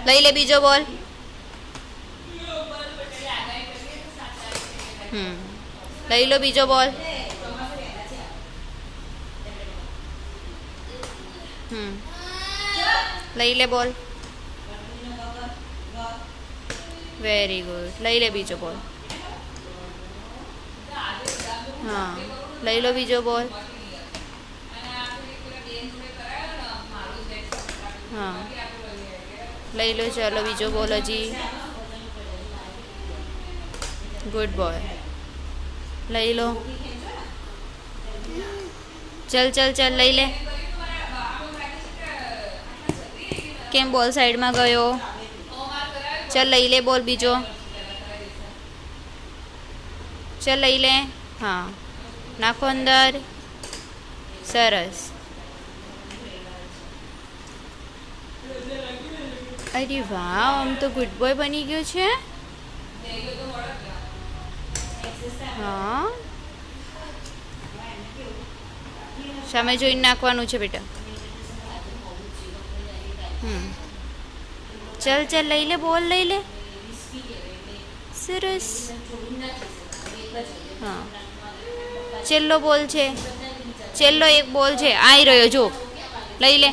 લઈ લે બીજો બોલ. લઈ લો બીજો બોલ. લઈ લે બોલ. Very good. લઈ લે બીજો બોલ. હા, લઈ લો બીજો બોલ. હા, લઈ લો. ચલો બીજો બોલ હજી. Good boy. લઈ લો. ચલ ચલ ચલ લઈ લે. કેમ બોલ સાઈડમાં ગયો? ચલ લઈ લે બોલ બીજો. ચલ લઈ લે. હા, નાખો અંદર. સરસ. અરે વાહ, આમ તો ગુડ બોય બની ગયો છે. હા, સામે જોઈને નાખવાનું છે બેટા. ચલ ચલ લઈ લે બોલ. લઈ લે. સરસ. હા, છેલ્લો બોલ છે. છેલ્લો એક બોલ છે. આવી રહ્યો જો. લઈ લે.